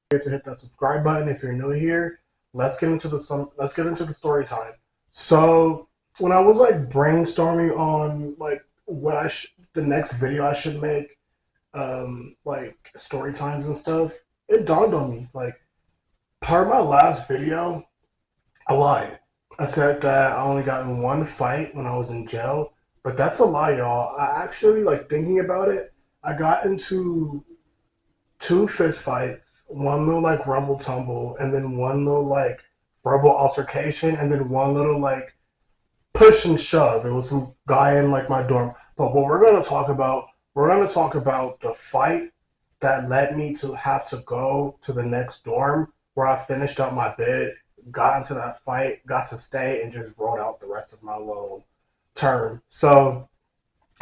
to hit that subscribe button if you're new here. Let's get into the story time. So when I was like brainstorming on like the next video I should make, like story times and stuff, it dawned on me like part of my last video, I lied. I said that I only got in one fight when I was in jail, but that's a lie, y'all. I actually like thinking about it. I got into two fist fights, one little like rumble tumble, and then one little like verbal altercation, and then one little like push and shove. There was some guy in like my dorm. But what we're gonna talk about the fight that led me to have to go to the next dorm where I finished up my bid, got into that fight, got to stay, and just wrote out the rest of my little term. So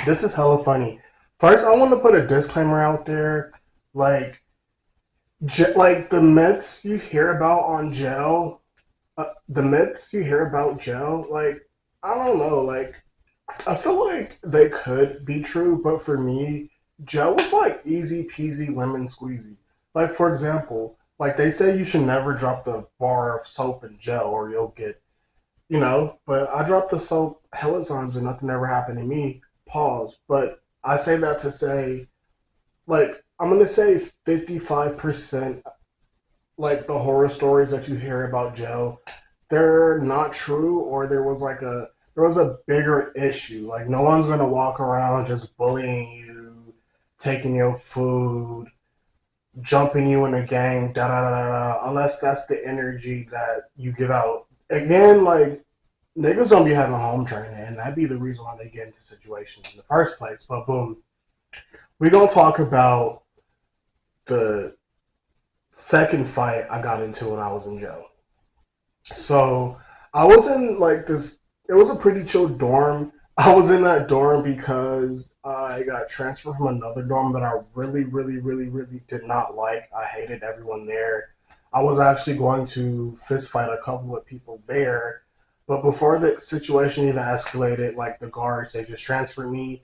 this is hella funny. First, I want to put a disclaimer out there, like like the myths you hear about on jail, the myths you hear about jail, like I don't know, like I feel like they could be true, but for me, jail was like easy peasy lemon squeezy. Like for example, like they say you should never drop the bar of soap in jail or you'll get, but I dropped the soap hella times and nothing ever happened to me. Pause. But I say that to say, like, I'm gonna say 55%, like the horror stories that you hear about jail, they're not true, or there was a bigger issue. Like no one's gonna walk around just bullying you, taking your food, jumping you in a gang, da da da da da, unless that's the energy that you give out. Again, like niggas don't be having home training, and that'd be the reason why they get into situations in the first place. But boom, we gonna talk about the second fight I got into when I was in jail. So I was in like this. It was a pretty chill dorm. I was in that dorm because I got transferred from another dorm that I really, really, really, really did not like. I hated everyone there. I was actually going to fist fight a couple of people there, but before the situation even escalated, like the guards, they just transferred me.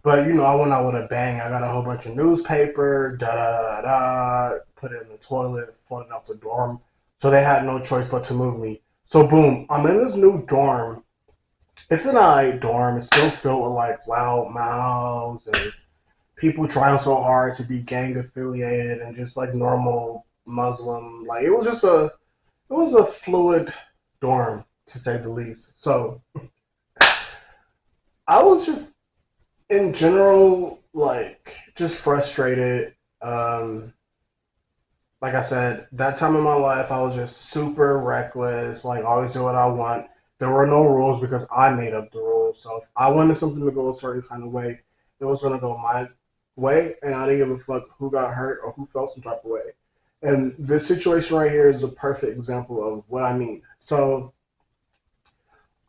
But I went out with a bang. I got a whole bunch of newspaper, da da da da da, put it in the toilet, floated out the dorm. So they had no choice but to move me. So boom, I'm in this new dorm. It's an alright dorm. It's still filled with like loud mouths and people trying so hard to be gang affiliated and just like normal Muslim. Like it was a fluid dorm to say the least. So I was just in general like just frustrated. Like I said, that time in my life, I was just super reckless, like always do what I want. There were no rules because I made up the rules. So if I wanted something to go a certain kind of way, it was going to go my way, and I didn't give a fuck who got hurt or who felt some type of way. And this situation right here is a perfect example of what I mean. So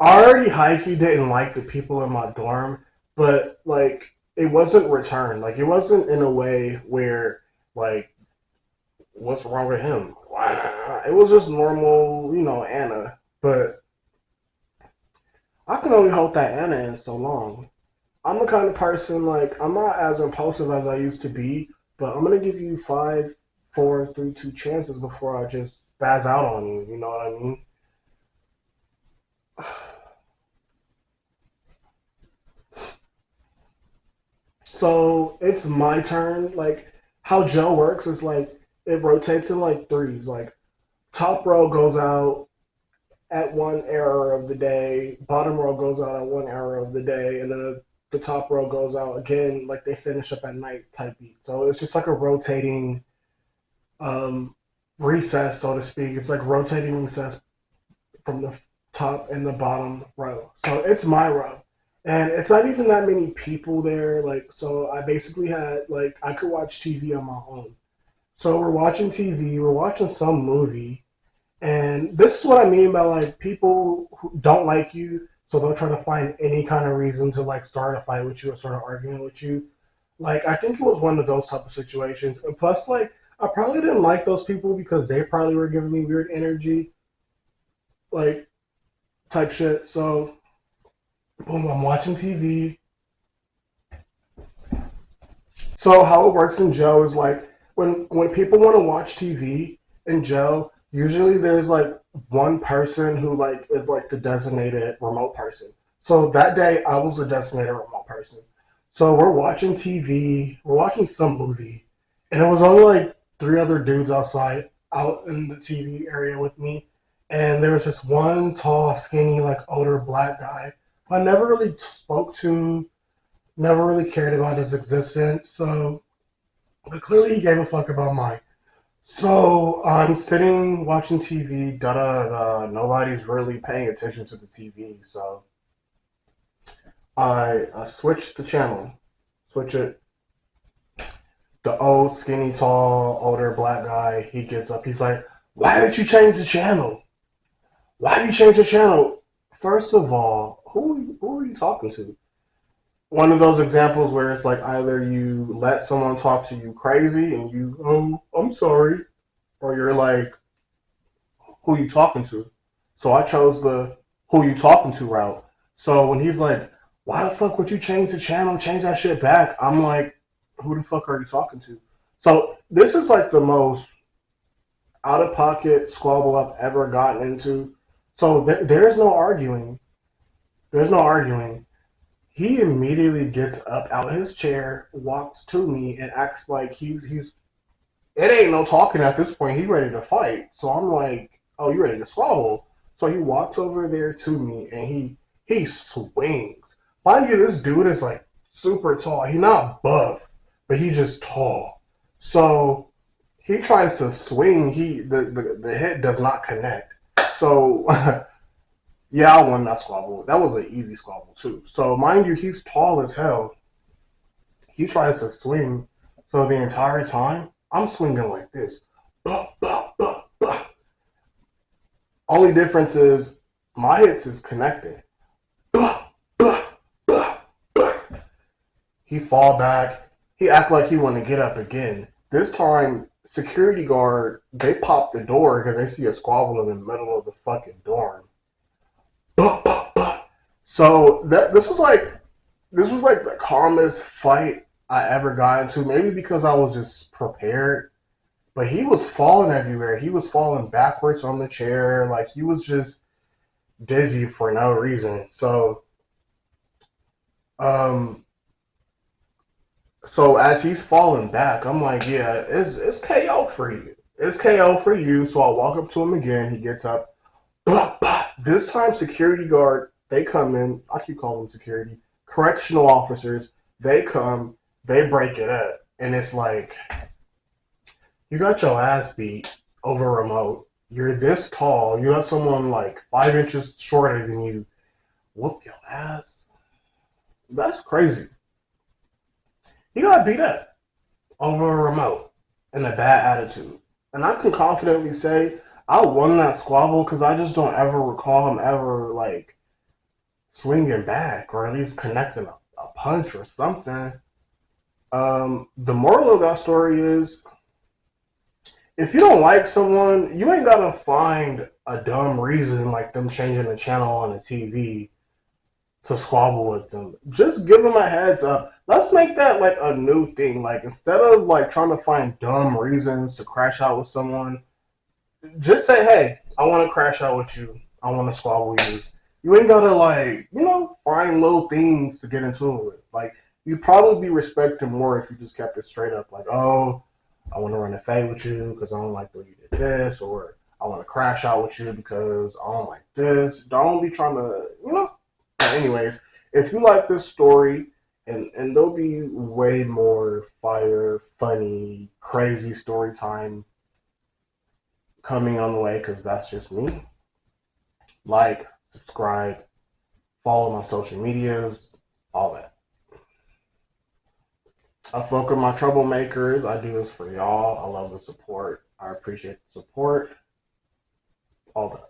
I already high key didn't like the people in my dorm, but like it wasn't returned. Like it wasn't in a way where like what's wrong with him? It was just normal, Anna. But I can only hope that Anna is so long. I'm the kind of person like I'm not as impulsive as I used to be, but I'm gonna give you five, four, three, two chances before I just spaz out on you. You know what I mean? So it's my turn. Like how Joe works is like it rotates in like threes. Like top row goes out at one era of the day, bottom row goes out at one era of the day, and then the top row goes out again, like they finish up at night type beat. So it's just like a rotating um, recess, so to speak. It's like rotating recess from the top and the bottom row. So it's my row. And it's not even that many people there. Like, so I basically had, like, I could watch TV on my own. So we're watching TV, we're watching some movie, and this is what I mean by like people who don't like you, so they'll try to find any kind of reason to like start a fight with you or start an argument with you. Like I think it was one of those type of situations. And plus, like I probably didn't like those people because they probably were giving me weird energy, like type shit. So boom, I'm watching TV. So how it works in Joe is like when people want to watch TV in jail, usually there's like one person who like is like the designated remote person. So that day I was the designated remote person. So we're watching TV, we're watching some movie, and it was only like three other dudes outside out in the TV area with me. And there was just one tall, skinny, like older black guy who I never really spoke to, never really cared about his existence. So but clearly he gave a fuck about mine. So I'm sitting watching TV, da da da. Nobody's really paying attention to the TV. So I switched the channel. Switch it. The old, skinny, tall, older black guy, he gets up. He's like, "Why did you change the channel? Why did you change the channel?" First of all, who are you talking to? One of those examples where it's like either you let someone talk to you crazy and you, oh, I'm sorry, or you're like, who you talking to? So I chose the who you talking to route. So when he's like, why the fuck would you change the channel, change that shit back? I'm like, who the fuck are you talking to? So this is like the most out of pocket squabble I've ever gotten into. So there's no arguing. There's no arguing. He immediately gets up out of his chair, walks to me, and acts like he's. It ain't no talking at this point. He's ready to fight. So I'm like, "Oh, you ready to squabble?" So he walks over there to me, and he swings. Mind you, this dude is like super tall. He's not buff, but he's just tall. So he tries to swing. The hit does not connect. So yeah, I won that squabble. That was an easy squabble too. So mind you, he's tall as hell. He tries to swing. So the entire time, I'm swinging like this. Bah, bah, bah, bah. Only difference is my hits is connected. Bah, bah, bah, bah. He fall back. He act like he want to get up again. This time, security guard, they pop the door because they see a squabble in the middle of the fucking dorm. Bah, bah, bah. So this was like the calmest fight I ever got into. Maybe because I was just prepared, but he was falling everywhere. He was falling backwards on the chair, like he was just dizzy for no reason. Um, so as he's falling back, I'm like, yeah, it's KO for you. It's KO for you. So I walk up to him again. He gets up. Bah, bah. This time, security guard, they come in. I keep calling them security. Correctional officers, they come, they break it up. And it's like, you got your ass beat over remote. You're this tall. You have someone like 5 inches shorter than you. Whoop your ass. That's crazy. He got beat up over a remote and a bad attitude. And I can confidently say I won that squabble because I just don't ever recall him ever like swinging back or at least connecting a punch or something. The moral of that story is if you don't like someone, you ain't gotta find a dumb reason like them changing the channel on the TV to squabble with them. Just give them a heads up. Let's make that like a new thing. Like instead of like trying to find dumb reasons to crash out with someone, just say, "Hey, I want to crash out with you. I want to squabble with you." You ain't gotta like find little things to get into it with. Like you'd probably be respected more if you just kept it straight up. Like, "Oh, I want to run a fade with you because I don't like the way you did this," or "I want to crash out with you because I don't like this." Don't be trying to. But anyways, if you like this story, and there'll be way more fire, funny, crazy story time coming on the way because that's just me. Like, subscribe, follow my social medias, all that. I fuck with my troublemakers. I do this for y'all. I love the support. I appreciate the support. All that.